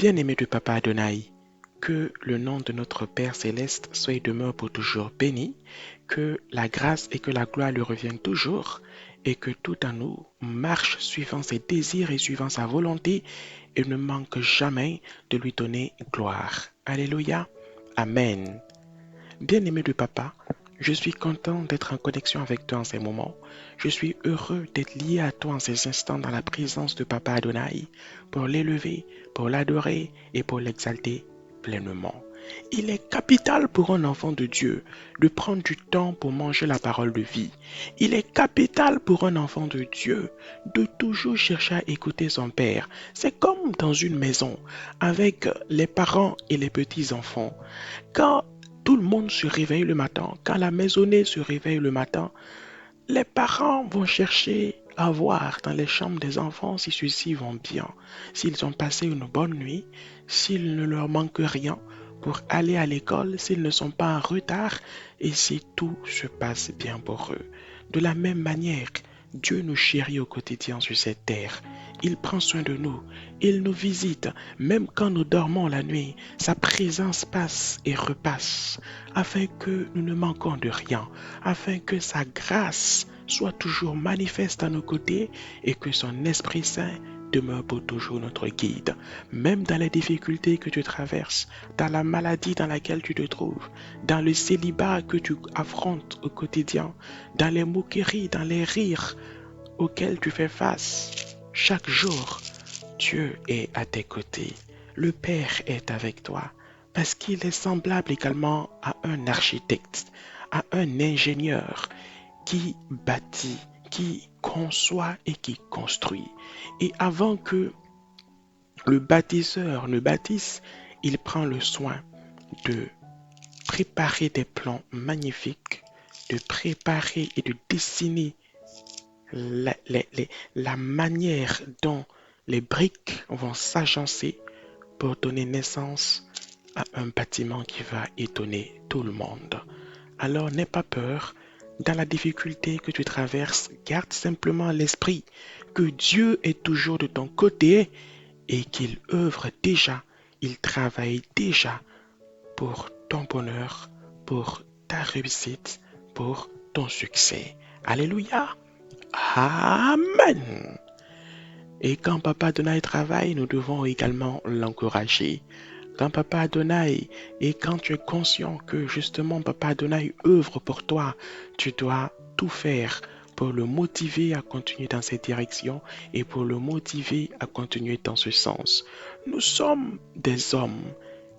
Bien-aimé de Papa Adonai, que le nom de notre Père céleste soit et demeure pour toujours béni, que la grâce et que la gloire lui reviennent toujours, et que tout en nous marche suivant ses désirs et suivant sa volonté, et ne manque jamais de lui donner gloire. Alléluia. Amen. Bien-aimé de Papa, je suis content d'être en connexion avec toi en ces moments. Je suis heureux d'être lié à toi en ces instants dans la présence de Papa Adonai pour l'élever, pour l'adorer et pour l'exalter pleinement. Il est capital pour un enfant de Dieu de prendre du temps pour manger la parole de vie. Il est capital pour un enfant de Dieu de toujours chercher à écouter son Père. C'est comme dans une maison avec les parents et les petits-enfants. Quand tout le monde se réveille le matin, quand la maisonnée se réveille le matin, les parents vont chercher à voir dans les chambres des enfants si ceux-ci vont bien, s'ils ont passé une bonne nuit, s'il ne leur manque rien pour aller à l'école, s'ils ne sont pas en retard et si tout se passe bien pour eux. De la même manière, Dieu nous chérit au quotidien sur cette terre. Il prend soin de nous, il nous visite, même quand nous dormons la nuit, sa présence passe et repasse, afin que nous ne manquons de rien, afin que sa grâce soit toujours manifeste à nos côtés et que son Esprit Saint demeure pour toujours notre guide. Même dans les difficultés que tu traverses, dans la maladie dans laquelle tu te trouves, dans le célibat que tu affrontes au quotidien, dans les moqueries, dans les rires auxquels tu fais face, chaque jour, Dieu est à tes côtés. Le Père est avec toi parce qu'il est semblable également à un architecte, à un ingénieur qui bâtit, qui conçoit et qui construit. Et avant que le bâtisseur ne bâtisse, il prend le soin de préparer des plans magnifiques, de préparer et de dessiner la manière dont les briques vont s'agencer pour donner naissance à un bâtiment qui va étonner tout le monde. Alors n'aie pas peur, dans la difficulté que tu traverses, garde simplement à l'esprit que Dieu est toujours de ton côté et qu'il œuvre déjà, il travaille déjà pour ton bonheur, pour ta réussite, pour ton succès. Alléluia. Amen. Et quand Papa Adonai travaille, nous devons également l'encourager. Quand Papa Adonai, et quand tu es conscient que justement Papa Adonai œuvre pour toi, tu dois tout faire pour le motiver à continuer dans cette direction et pour le motiver à continuer dans ce sens. Nous sommes des hommes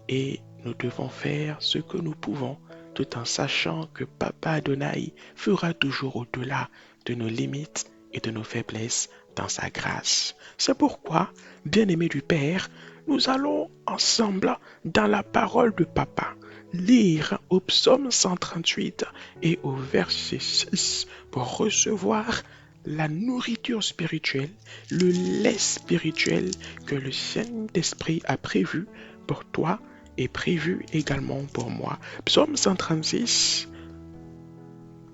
et nous devons faire ce que nous pouvons tout en sachant que Papa Adonai fera toujours au-delà de nos limites et de nos faiblesses dans sa grâce. C'est pourquoi, bien-aimés du Père, nous allons ensemble dans la parole de Papa lire au psaume 138 et au verset 6 pour recevoir la nourriture spirituelle, le lait spirituel que le Saint-Esprit a prévu pour toi et prévu également pour moi. Psaume 136,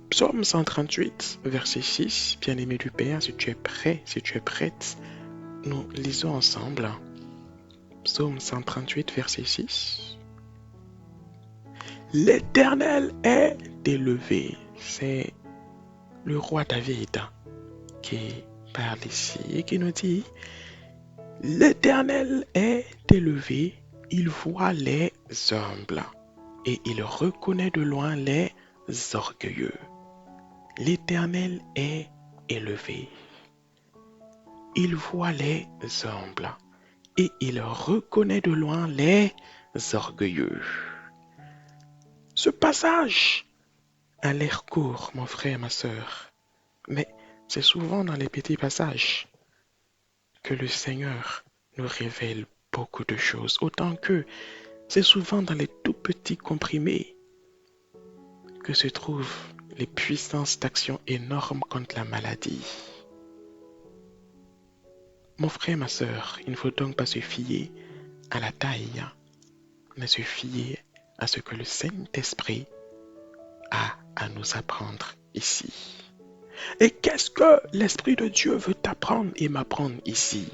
Psaume 138, verset 6. Bien-aimé du Père, si tu es prêt, si tu es prête, nous lisons ensemble. Psaume 138, verset 6. L'Éternel est élevé. C'est le roi David qui parle ici et qui nous dit: L'Éternel est élevé, il voit les humbles et il reconnaît de loin les orgueilleux. L'Éternel est élevé, il voit les humbles et il reconnaît de loin les orgueilleux. Ce passage a l'air court, mon frère, ma sœur, mais c'est souvent dans les petits passages que le Seigneur nous révèle beaucoup de choses, autant que c'est souvent dans les tout petits comprimés que se trouvent les puissances d'action énormes contre la maladie. Mon frère, ma sœur, il ne faut donc pas se fier à la taille, mais se fier à ce que le Saint-Esprit a à nous apprendre ici. Et qu'est-ce que l'Esprit de Dieu veut t'apprendre et m'apprendre ici?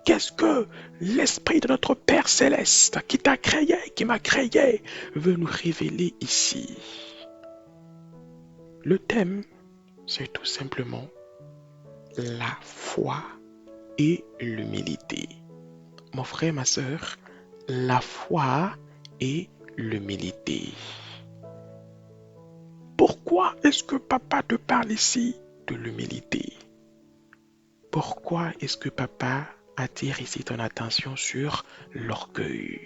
Qu'est-ce que l'Esprit de notre Père céleste qui t'a créé, qui m'a créé, veut nous révéler ici? Le thème, c'est tout simplement la foi et l'humilité. Mon frère, ma sœur, la foi et l'humilité. Pourquoi est-ce que papa te parle ici de l'humilité? Pourquoi est-ce que papa attire ici ton attention sur l'orgueil?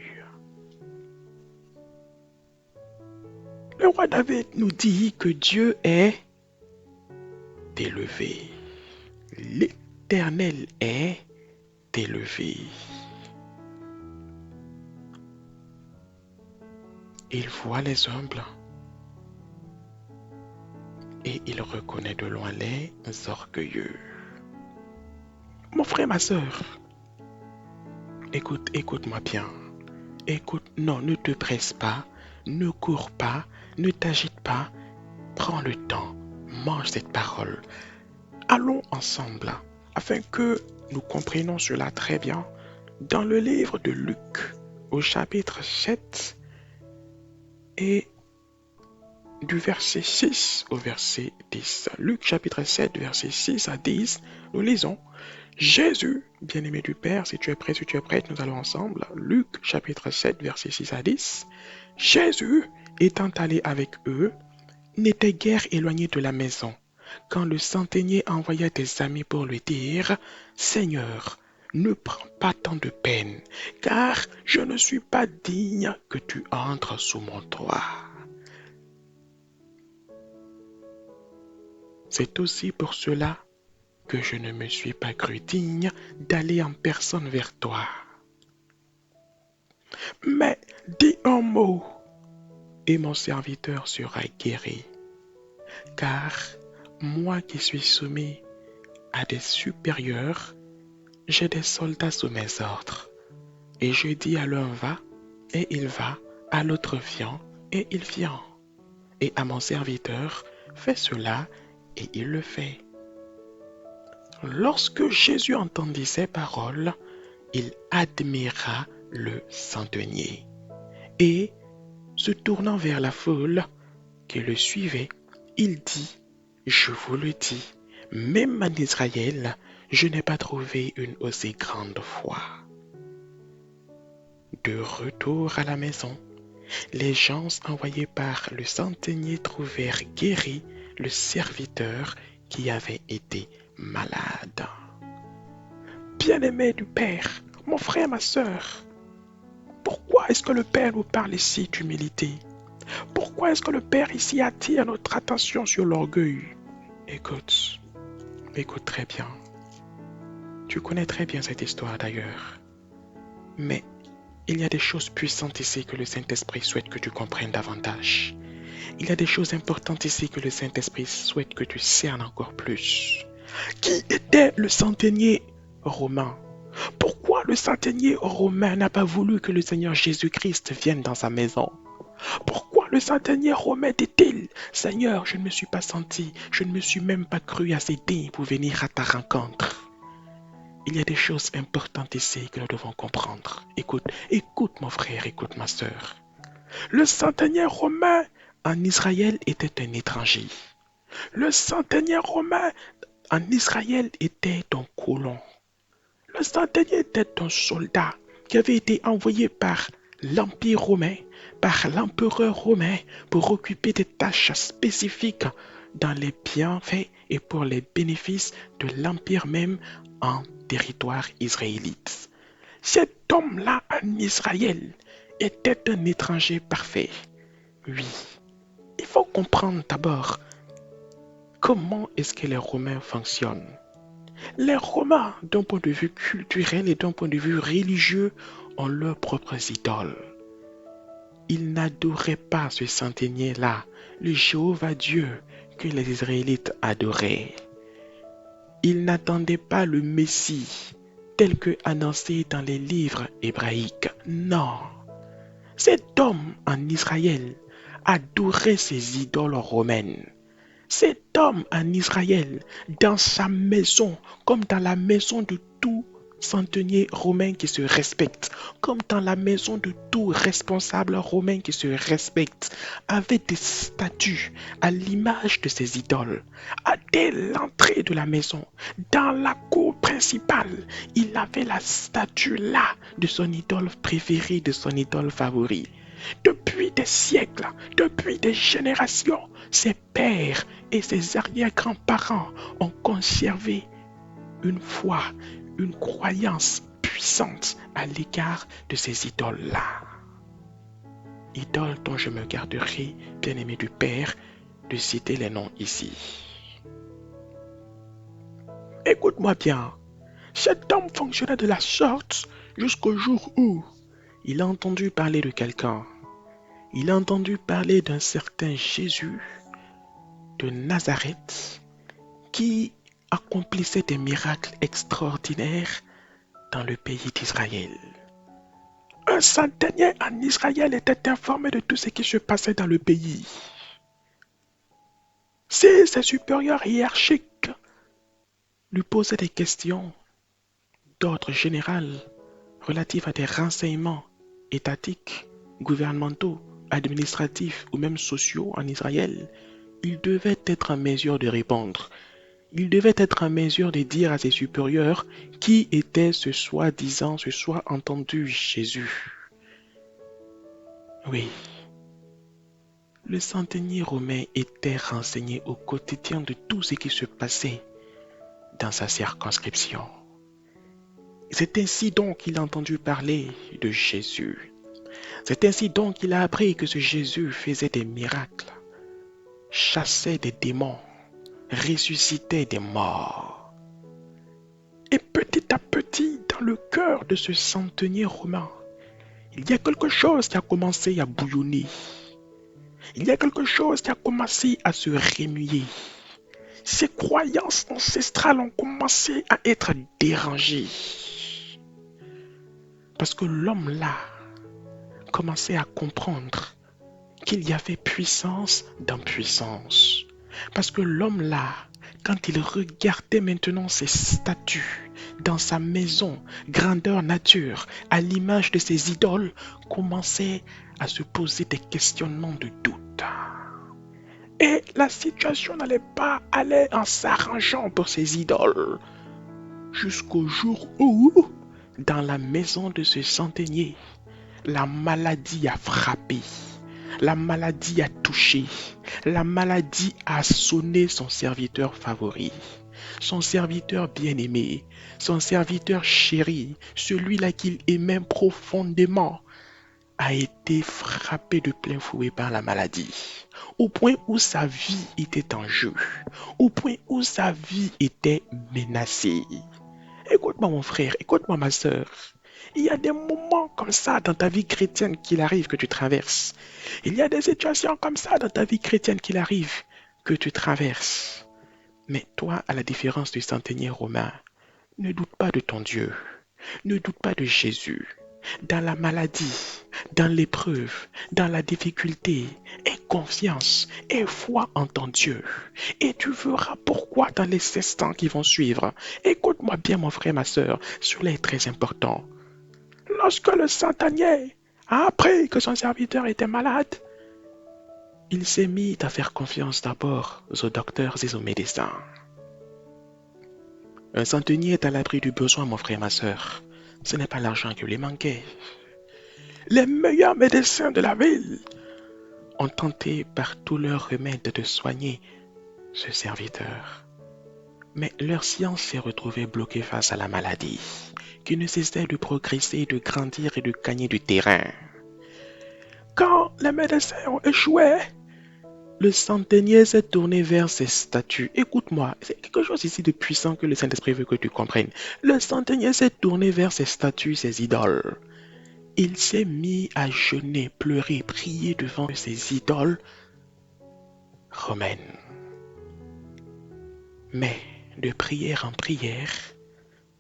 Le roi David nous dit que Dieu est élevé. L'Éternel est élevé. Il voit les humbles et il reconnaît de loin les orgueilleux. Mon frère, ma sœur, écoute-moi bien. Non, ne te presse pas, ne cours pas, ne t'agite pas. Prends le temps, mange cette parole. Allons ensemble, afin que nous comprenions cela très bien, dans le livre de Luc, au chapitre 7, et du verset 6 au verset 10. Luc chapitre 7, verset 6 à 10, nous lisons: Jésus, bien-aimé du Père, si tu es prête, nous allons ensemble. Luc chapitre 7, verset 6 à 10. Jésus, étant allé avec eux, n'était guère éloigné de la maison, quand le centenier envoya des amis pour lui dire: Seigneur, ne prends pas tant de peine, car je ne suis pas digne que tu entres sous mon toit. C'est aussi pour cela que je ne me suis pas cru digne d'aller en personne vers toi. Mais dis un mot, et mon serviteur sera guéri. Car moi qui suis soumis à des supérieurs, j'ai des soldats sous mes ordres. Et je dis à l'un va, et il va, à l'autre viens, et il vient. Et à mon serviteur, fais cela, et il le fait. Lorsque Jésus entendit ces paroles, il admira le centenier. Et, se tournant vers la foule qui le suivait, il dit: Je vous le dis, même en Israël, je n'ai pas trouvé une aussi grande foi. De retour à la maison, les gens envoyés par le centenier trouvèrent guéri le serviteur qui avait été malade. Bien-aimé du Père, mon frère, ma sœur, pourquoi est-ce que le Père nous parle ici d'humilité? Pourquoi est-ce que le Père ici attire notre attention sur l'orgueil? Écoute très bien. Tu connais très bien cette histoire d'ailleurs. Mais il y a des choses puissantes ici que le Saint-Esprit souhaite que tu comprennes davantage. Il y a des choses importantes ici que le Saint-Esprit souhaite que tu cernes encore plus. Qui était le centenier romain? Pourquoi le centenier romain n'a pas voulu que le Seigneur Jésus-Christ vienne dans sa maison? Pourquoi le centenier romain dit-il: Seigneur, je ne me suis pas senti, je ne me suis même pas cru assez digne pour venir à ta rencontre? Il y a des choses importantes ici que nous devons comprendre. Écoute mon frère, écoute ma sœur. Le centenier romain en Israël était un étranger. Le centenier romain en Israël était un colon. Le centenier était un soldat qui avait été envoyé par l'Empire romain, par l'empereur romain, pour occuper des tâches spécifiques dans les bienfaits et pour les bénéfices de l'Empire même en territoire israélite. Cet homme-là en Israël était un étranger parfait. Oui, il faut comprendre d'abord comment est-ce que les Romains fonctionnent. Les Romains, d'un point de vue culturel et d'un point de vue religieux, ont leurs propres idoles. Ils n'adoraient pas ce centenier-là, le Jéhovah Dieu que les Israélites adoraient. Ils n'attendaient pas le Messie tel que annoncé dans les livres hébraïques. Non. Cet homme en Israël adorait ses idoles romaines. Cet homme en Israël, dans sa maison, comme dans la maison de tous centenier romain qui se respecte, comme dans la maison de tout responsable romain qui se respecte, avait des statues à l'image de ses idoles. Dès l'entrée de la maison, dans la cour principale, il avait la statue là de son idole préférée, de son idole favori. Depuis des siècles, depuis des générations, ses pères et ses arrière-grands-parents ont conservé une foi, une croyance puissante à l'égard de ces idoles-là. Idoles dont je me garderai, bien-aimé du Père, de citer les noms ici. Écoute-moi bien, cet homme fonctionnait de la sorte jusqu'au jour où il a entendu parler de quelqu'un. Il a entendu parler d'un certain Jésus de Nazareth qui accomplissait des miracles extraordinaires dans le pays d'Israël. Un centenier en Israël était informé de tout ce qui se passait dans le pays. Si ses supérieurs hiérarchiques lui posaient des questions d'ordre général relatives à des renseignements étatiques, gouvernementaux, administratifs ou même sociaux en Israël, il devait être en mesure de répondre. Il devait être en mesure de dire à ses supérieurs qui était ce soi-disant, ce soi-entendu Jésus. Oui, le centenier romain était renseigné au quotidien de tout ce qui se passait dans sa circonscription. C'est ainsi donc qu'il a entendu parler de Jésus. C'est ainsi donc qu'il a appris que ce Jésus faisait des miracles, chassait des démons, ressuscitait des morts. Et petit à petit, dans le cœur de ce centenier romain, il y a quelque chose qui a commencé à bouillonner. Il y a quelque chose qui a commencé à se remuer. Ses croyances ancestrales ont commencé à être dérangées. Parce que l'homme là commençait à comprendre qu'il y avait puissance dans puissance. Parce que l'homme là, quand il regardait maintenant ses statues dans sa maison, grandeur nature, à l'image de ses idoles, commençait à se poser des questionnements de doute. Et la situation n'allait pas aller en s'arrangeant pour ses idoles. Jusqu'au jour où, dans la maison de ce centenier, la maladie a frappé. La maladie a touché, la maladie a sonné son serviteur favori, son serviteur bien-aimé, son serviteur chéri, celui-là qu'il aimait profondément, a été frappé de plein fouet par la maladie, au point où sa vie était en jeu, au point où sa vie était menacée. Écoute-moi mon frère, écoute-moi ma sœur. Il y a des moments comme ça dans ta vie chrétienne qu'il arrive que tu traverses. Il y a des situations comme ça dans ta vie chrétienne qu'il arrive que tu traverses. Mais toi, à la différence du centenier romain, ne doute pas de ton Dieu. Ne doute pas de Jésus. Dans la maladie, dans l'épreuve, dans la difficulté, aie confiance, aie foi en ton Dieu. Et tu verras pourquoi dans les instants qui vont suivre. Écoute-moi bien mon frère, ma sœur, cela est très important. Lorsque le centenier a appris que son serviteur était malade, il s'est mis à faire confiance d'abord aux docteurs et aux médecins. Un centenier est à l'abri du besoin, mon frère, ma sœur. Ce n'est pas l'argent qui lui manquait. Les meilleurs médecins de la ville ont tenté par tous leurs remèdes de soigner ce serviteur. Mais leur science s'est retrouvée bloquée face à la maladie, qui ne cessait de progresser, de grandir et de gagner du terrain. Quand les médecins ont échoué, le centenier s'est tourné vers ses statues. Écoute-moi, c'est quelque chose ici de puissant que le Saint-Esprit veut que tu comprennes. Le centenier s'est tourné vers ses statues, ses idoles. Il s'est mis à jeûner, pleurer, prier devant ses idoles romaines. Mais de prière en prière,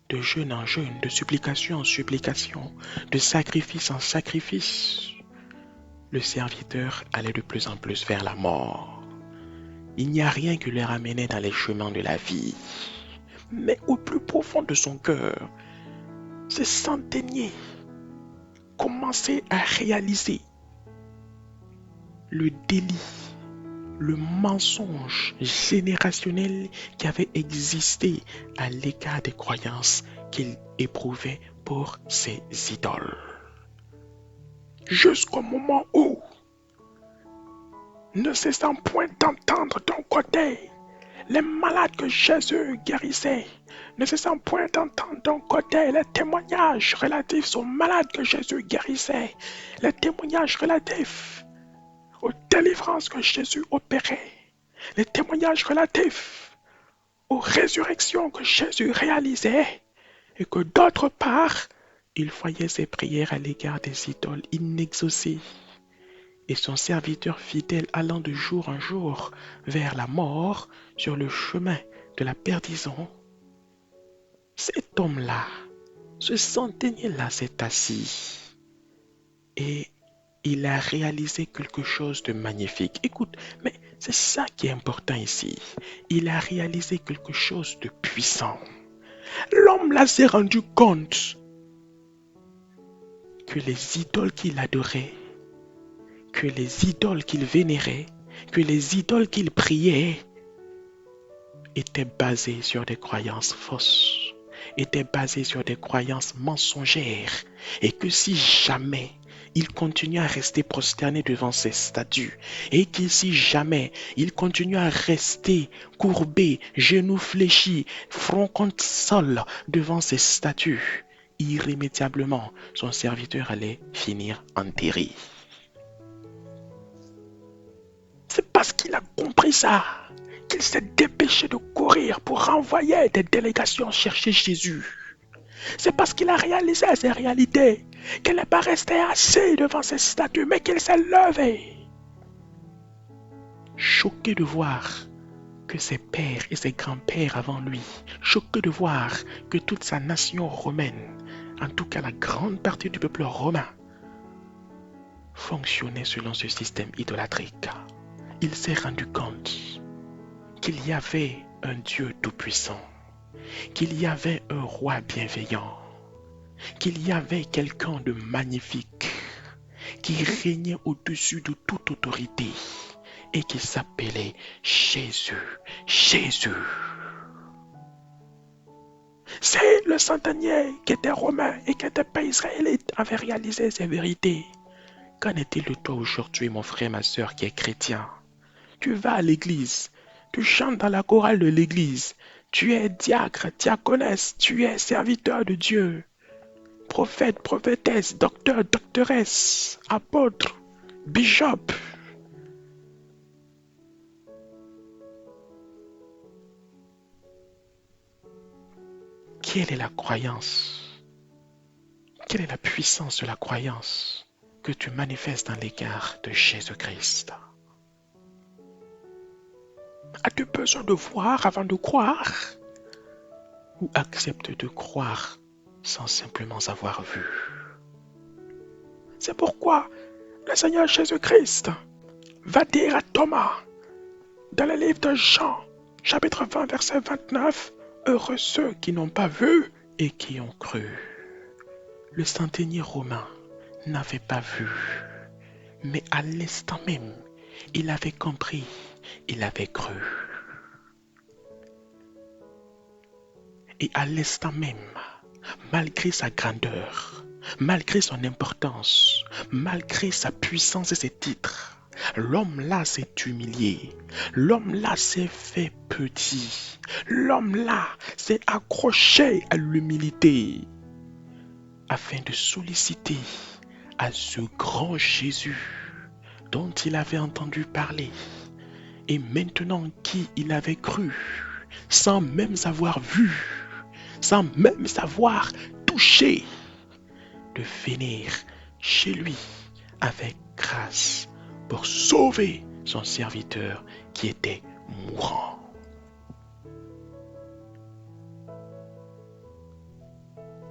de jeûne en jeûne, de supplication en supplication, de sacrifice en sacrifice, le serviteur allait de plus en plus vers la mort. Il n'y a rien qui le ramenait dans les chemins de la vie. Mais au plus profond de son cœur, Ce centenier commençait à réaliser le délit, le mensonge générationnel qui avait existé à l'égard des croyances qu'il éprouvait pour ses idoles. Jusqu'au moment où, ne cessant point d'entendre d'un côté les malades que Jésus guérissait, ne cessant point d'entendre d'un côté les témoignages relatifs aux malades que Jésus guérissait, les témoignages relatifs aux délivrances que Jésus opérait, les témoignages relatifs aux résurrections que Jésus réalisait, et que d'autre part, il voyait ses prières à l'égard des idoles inexaucées, et son serviteur fidèle allant de jour en jour vers la mort sur le chemin de la perdition. Cet homme-là, ce centenier-là s'est assis et il a réalisé quelque chose de magnifique. Écoute, mais c'est ça qui est important ici. Il a réalisé quelque chose de puissant. L'homme-là s'est rendu compte que les idoles qu'il adorait, que les idoles qu'il vénérait, que les idoles qu'il priait étaient basées sur des croyances fausses, étaient basées sur des croyances mensongères, et que si jamais il continue à rester prosterné devant ces statues, et que si jamais il continue à rester courbé, genoux fléchis, front contre sol devant ces statues, irrémédiablement son serviteur allait finir enterré. C'est parce qu'il a compris ça qu'il s'est dépêché de courir pour renvoyer des délégations chercher Jésus. C'est parce qu'il a réalisé ces réalités qu'il n'est pas resté assis devant ces statues, mais qu'il s'est levé. Choqué de voir que ses pères et ses grands-pères avant lui, choqué de voir que toute sa nation romaine, en tout cas la grande partie du peuple romain, fonctionnait selon ce système idolâtrique, il s'est rendu compte qu'il y avait un Dieu tout-puissant, qu'il y avait un roi bienveillant, qu'il y avait quelqu'un de magnifique qui régnait au-dessus de toute autorité et qui s'appelait Jésus. Jésus. C'est le centenier qui était romain et qui n'était pas israélite avait réalisé ces vérités. Qu'en est-il de toi aujourd'hui, mon frère, ma soeur qui est chrétien? Tu vas à l'église, tu chantes dans la chorale de l'église, tu es diacre, diaconesse, tu es serviteur de Dieu, prophète, prophétesse, docteur, doctoresse, apôtre, bishop. Quelle est la croyance? Quelle est la puissance de la croyance que tu manifestes dans l'égard de Jésus-Christ? As-tu besoin de voir avant de croire? Ou acceptes de croire sans simplement avoir vu? C'est pourquoi le Seigneur Jésus-Christ va dire à Thomas, dans le livre de Jean, chapitre 20, verset 29, « Heureux ceux qui n'ont pas vu et qui ont cru. » Le centenier romain n'avait pas vu, mais à l'instant même, il avait compris, il avait cru. Et à l'instant même, malgré sa grandeur, malgré son importance, malgré sa puissance et ses titres, l'homme-là s'est humilié, l'homme-là s'est fait petit, l'homme-là s'est accroché à l'humilité afin de solliciter à ce grand Jésus dont il avait entendu parler et maintenant qui il avait cru, sans même avoir vu, sans même savoir touché, de venir chez lui avec grâce pour sauver son serviteur qui était mourant.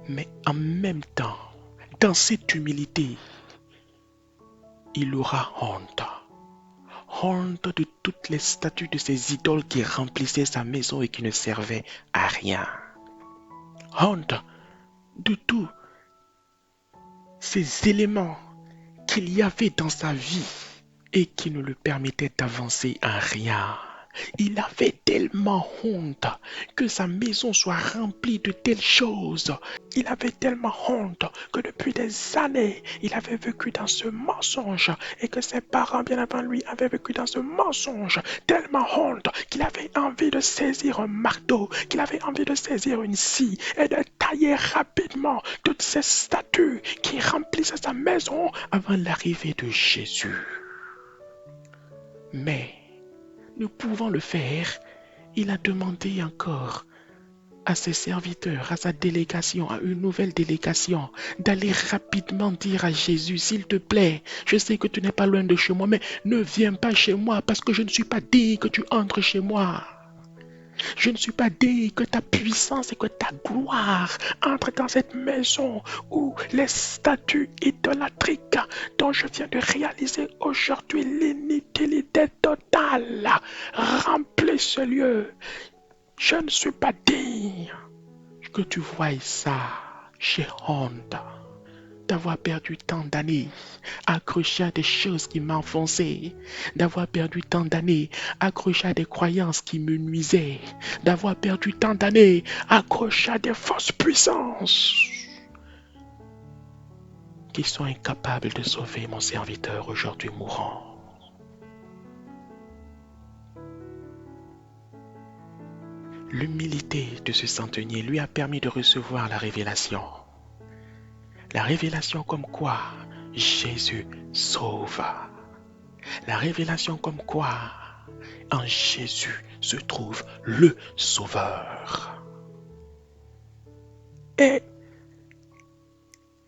Mais en même temps, dans cette humilité, il aura honte. Honte de toutes les statues de ces idoles qui remplissaient sa maison et qui ne servaient à rien. Honte de tous ces éléments qu'il y avait dans sa vie et qui ne le permettaient d'avancer en rien. Il avait tellement honte que sa maison soit remplie de telles choses. Il avait tellement honte que depuis des années, il avait vécu dans ce mensonge et que ses parents bien avant lui avaient vécu dans ce mensonge. Tellement honte qu'il avait envie de saisir un marteau, qu'il avait envie de saisir une scie et de tailler rapidement toutes ces statues qui remplissaient sa maison avant l'arrivée de Jésus. Mais ne pouvant le faire, il a demandé encore à ses serviteurs, à sa délégation, à une nouvelle délégation, d'aller rapidement dire à Jésus, s'il te plaît, je sais que tu n'es pas loin de chez moi, mais ne viens pas chez moi parce que je ne suis pas digne que tu entres chez moi. Je ne suis pas digne que ta puissance et que ta gloire entrent dans cette maison où les statues idolâtriques dont je viens de réaliser aujourd'hui l'inutilité totale remplissent ce lieu. Je ne suis pas digne que tu voies ça. J'ai honte d'avoir perdu tant d'années accroché à des choses qui m'enfonçaient, d'avoir perdu tant d'années accroché à des croyances qui me nuisaient, d'avoir perdu tant d'années accroché à des fausses puissances qui sont incapables de sauver mon serviteur aujourd'hui mourant. L'humilité de ce centenier lui a permis de recevoir la révélation. La révélation comme quoi Jésus sauve. La révélation comme quoi en Jésus se trouve le Sauveur. Et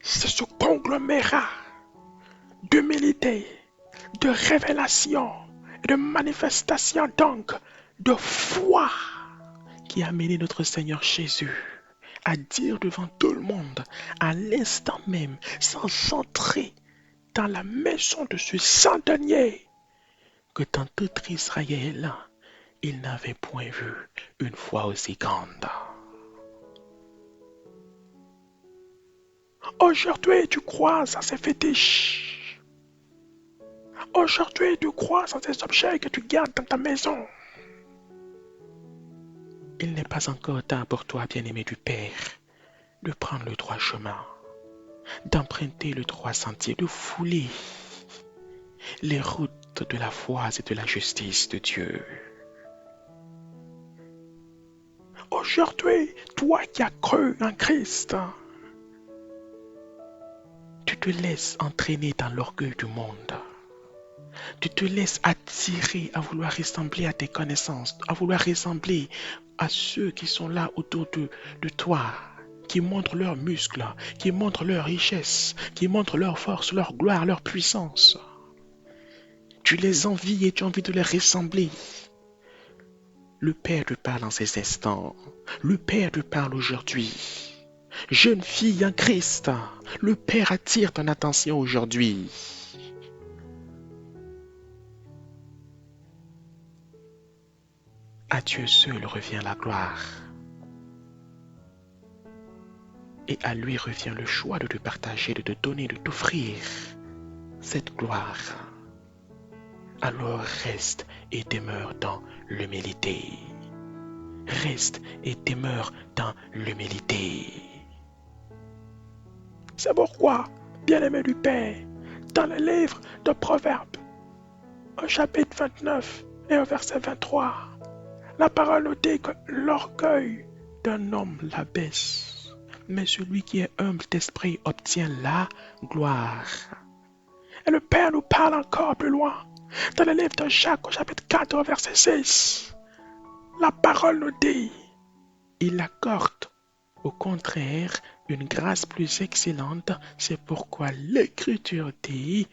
c'est ce conglomérat d'humilité, de révélation, de manifestation donc de foi qui a mené notre Seigneur Jésus à dire devant tout le monde, à l'instant même, sans entrer dans la maison de ce centenier, que dans tout Israël, il n'avait point vu une foi aussi grande. Aujourd'hui, tu crois à ces fétiches. Aujourd'hui, tu crois à ces objets que tu gardes dans ta maison. Il n'est pas encore temps pour toi, bien-aimé du Père, de prendre le droit chemin, d'emprunter le droit sentier, de fouler les routes de la foi et de la justice de Dieu. Aujourd'hui, toi qui as cru en Christ, tu te laisses entraîner dans l'orgueil du monde. Tu te laisses attirer à vouloir ressembler à tes connaissances, à vouloir ressembler à ceux qui sont là autour de toi, qui montrent leurs muscles, qui montrent leur richesse, qui montrent leur force, leur gloire, leur puissance. Tu les envies et tu as envie de les ressembler. Le Père te parle en ces instants. Le Père te parle aujourd'hui. Jeune fille en Christ, le Père attire ton attention aujourd'hui. À Dieu seul revient la gloire. Et à lui revient le choix de te partager, de te donner, de t'offrir cette gloire. Alors reste et demeure dans l'humilité. Reste et demeure dans l'humilité. C'est pourquoi, bien-aimé du Père, dans le livre de Proverbes, au chapitre 29 et au verset 23, la parole nous dit que l'orgueil d'un homme l'abaisse, mais celui qui est humble d'esprit obtient la gloire. Et le Père nous parle encore plus loin, dans le livre de Jacques au chapitre 4 au verset 6. La parole nous dit, il accorde au contraire une grâce plus excellente, c'est pourquoi l'Écriture dit,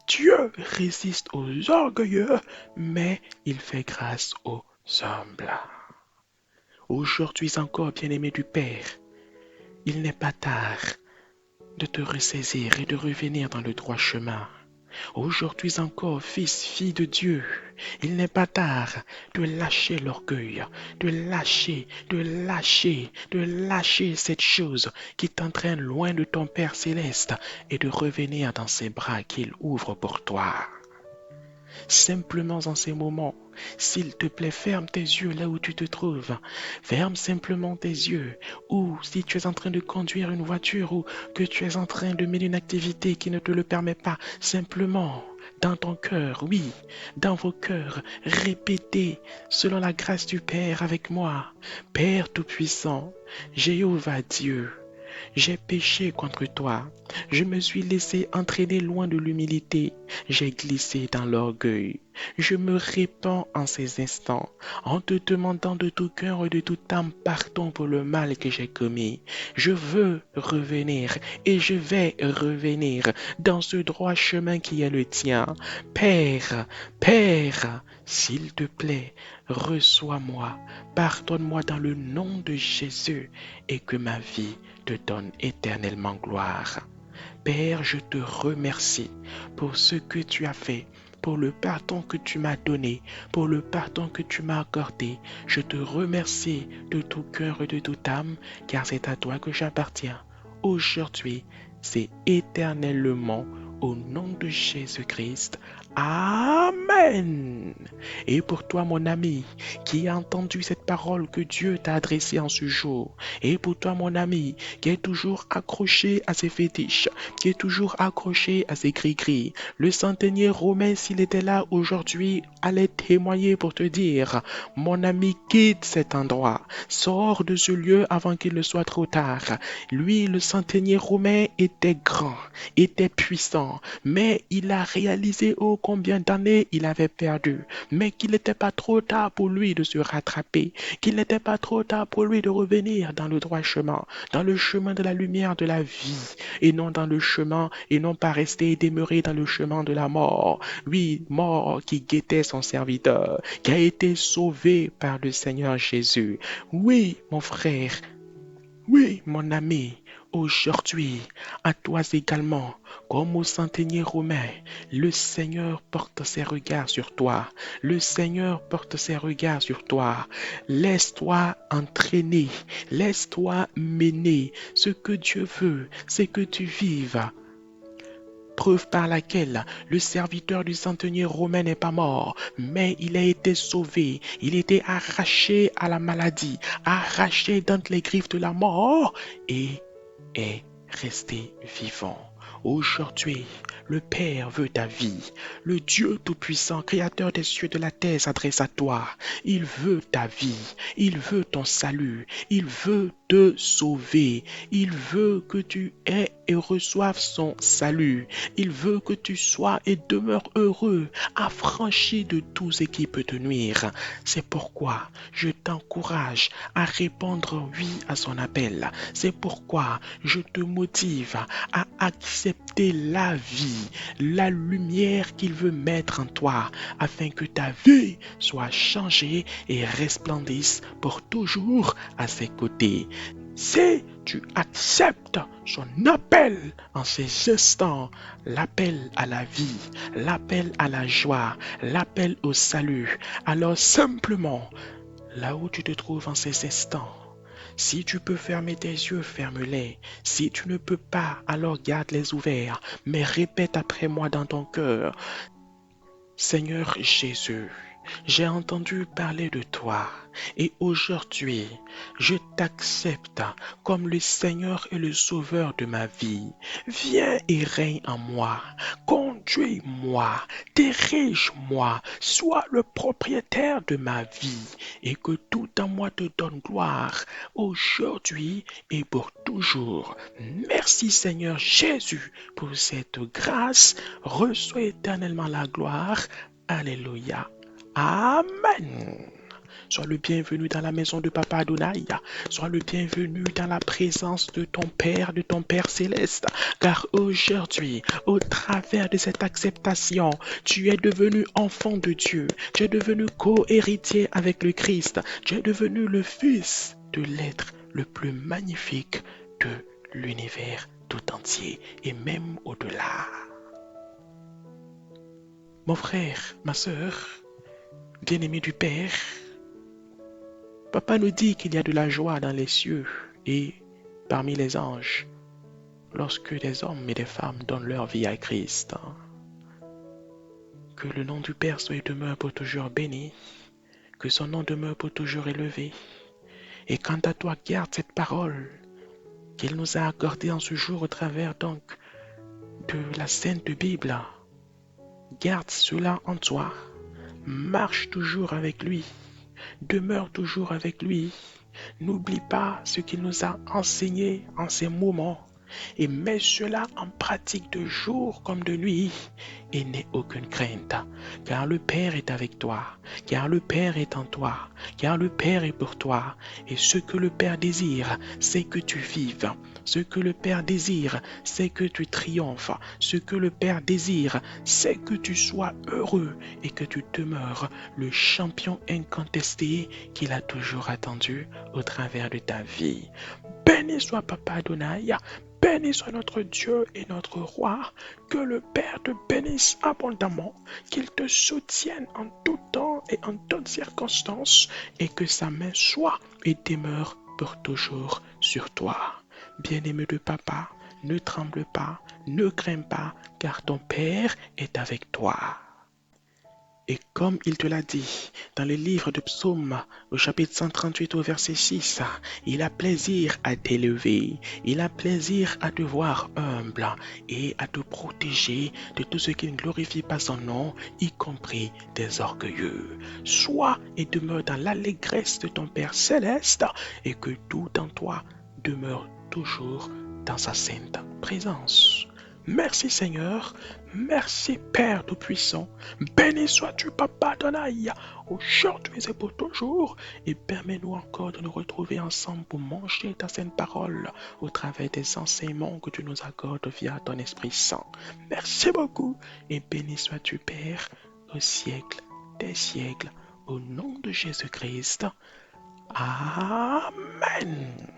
Dieu résiste aux orgueilleux, mais il fait grâce aux humbles. Aujourd'hui encore, bien-aimé du Père, il n'est pas tard de te ressaisir et de revenir dans le droit chemin. Aujourd'hui encore, fils, fille de Dieu, il n'est pas tard de lâcher l'orgueil, de lâcher cette chose qui t'entraîne loin de ton Père céleste et de revenir dans ses bras qu'il ouvre pour toi. Simplement en ces moments, s'il te plaît, ferme tes yeux là où tu te trouves. Ferme simplement tes yeux. Ou si tu es en train de conduire une voiture ou que tu es en train de mener une activité qui ne te le permet pas, simplement dans ton cœur, oui, dans vos cœurs, répétez selon la grâce du Père avec moi. Père Tout-Puissant, Jéhovah Dieu, j'ai péché contre toi. Je me suis laissé entraîner loin de l'humilité. J'ai glissé dans l'orgueil. Je me répands en ces instants, en te demandant de tout cœur et de toute âme pardon pour le mal que j'ai commis. Je veux revenir et je vais revenir dans ce droit chemin qui est le tien. Père, Père, s'il te plaît, reçois-moi, pardonne-moi dans le nom de Jésus et que ma vie te donne éternellement gloire. Père, je te remercie pour ce que tu as fait, pour le pardon que tu m'as donné, pour le pardon que tu m'as accordé. Je te remercie de tout cœur et de toute âme, car c'est à toi que j'appartiens. Aujourd'hui, c'est éternellement au nom de Jésus-Christ. Amen. Et pour toi, mon ami, qui a entendu cette parole que Dieu t'a adressée en ce jour, et pour toi, mon ami, qui est toujours accroché à ses fétiches, qui est toujours accroché à ses gris-gris, le centenier romain, s'il était là aujourd'hui, allait témoigner pour te dire, mon ami, quitte cet endroit, sors de ce lieu avant qu'il ne soit trop tard. Lui, le centenier romain, était grand, était puissant, mais il a réalisé combien d'années il avait perdu, mais qu'il n'était pas trop tard pour lui de se rattraper, qu'il n'était pas trop tard pour lui de revenir dans le droit chemin, dans le chemin de la lumière de la vie, et non dans le chemin, et non pas rester et demeurer dans le chemin de la mort. Oui, mort qui guettait son serviteur, qui a été sauvé par le Seigneur Jésus. Oui, mon frère, oui, mon ami, aujourd'hui, à toi également, comme au centenier romain, le Seigneur porte ses regards sur toi. Le Seigneur porte ses regards sur toi. Laisse-toi entraîner, laisse-toi mener. Ce que Dieu veut, c'est que tu vives. Preuve par laquelle le serviteur du centenier romain n'est pas mort, mais il a été sauvé, il a été arraché à la maladie, arraché d'entre les griffes de la mort et est resté vivant. Aujourd'hui, le Père veut ta vie. Le Dieu Tout-Puissant, Créateur des cieux et de la terre, s'adresse à toi. Il veut ta vie. Il veut ton salut. Il veut te sauver. Il veut que tu aies et reçoives son salut. Il veut que tu sois et demeures heureux, affranchi de tout ce qui peut te nuire. C'est pourquoi je t'encourage à répondre oui à son appel. C'est pourquoi je te motive à accepter la vie, la lumière qu'il veut mettre en toi, afin que ta vie soit changée et resplendisse pour toujours à ses côtés. Si tu acceptes son appel en ces instants, l'appel à la vie, l'appel à la joie, l'appel au salut, alors simplement, là où tu te trouves en ces instants, si tu peux fermer tes yeux, ferme-les. Si tu ne peux pas, alors garde-les ouverts. Mais répète après moi dans ton cœur, Seigneur Jésus, j'ai entendu parler de toi et aujourd'hui, je t'accepte comme le Seigneur et le Sauveur de ma vie. Viens et règne en moi, conduis-moi, dirige-moi, sois le propriétaire de ma vie et que tout en moi te donne gloire aujourd'hui et pour toujours. Merci Seigneur Jésus pour cette grâce. Reçois éternellement la gloire. Alléluia. Amen. Sois le bienvenu dans la maison de Papa Adonai. Sois le bienvenu dans la présence de ton Père céleste. Car aujourd'hui, au travers de cette acceptation, tu es devenu enfant de Dieu. Tu es devenu co-héritier avec le Christ. Tu es devenu le fils de l'être le plus magnifique de l'univers tout entier et même au-delà. Mon frère, ma sœur, bien-aimé du Père, Papa nous dit qu'il y a de la joie dans les cieux et parmi les anges lorsque des hommes et des femmes donnent leur vie à Christ. Que le nom du Père soit et demeure pour toujours béni, que son nom demeure pour toujours élevé. Et quant à toi, garde cette parole qu'il nous a accordée en ce jour au travers donc de la Sainte Bible. Garde cela en toi, marche toujours avec lui, demeure toujours avec lui. N'oublie pas ce qu'il nous a enseigné en ces moments et mets cela en pratique de jour comme de nuit et n'aie aucune crainte, car le Père est avec toi, car le Père est en toi, car le Père est pour toi. Et ce que le Père désire, c'est que tu vives. Ce que le Père désire, c'est que tu triomphes. Ce que le Père désire, c'est que tu sois heureux et que tu demeures le champion incontesté qu'il a toujours attendu au travers de ta vie. Béni soit Papa Adonai, béni soit notre Dieu et notre Roi, que le Père te bénisse abondamment, qu'il te soutienne en tout temps et en toutes circonstances, et que sa main soit et demeure pour toujours sur toi. Bien-aimé de Papa, ne tremble pas, ne crains pas, car ton Père est avec toi. Et comme il te l'a dit dans le livre de Psaume, au chapitre 138 au verset 6, il a plaisir à t'élever, il a plaisir à te voir humble et à te protéger de tout ce qui ne glorifie pas son nom, y compris des orgueilleux. Sois et demeure dans l'allégresse de ton Père céleste et que tout en toi demeure toujours dans sa sainte présence. Merci Seigneur, merci Père Tout-Puissant, béni sois-tu Papa Adonai, aujourd'hui et pour toujours, et permets-nous encore de nous retrouver ensemble pour manger ta sainte parole au travers des enseignements que tu nous accordes via ton Esprit Saint. Merci beaucoup, et béni sois-tu Père, au siècle des siècles, au nom de Jésus-Christ. Amen.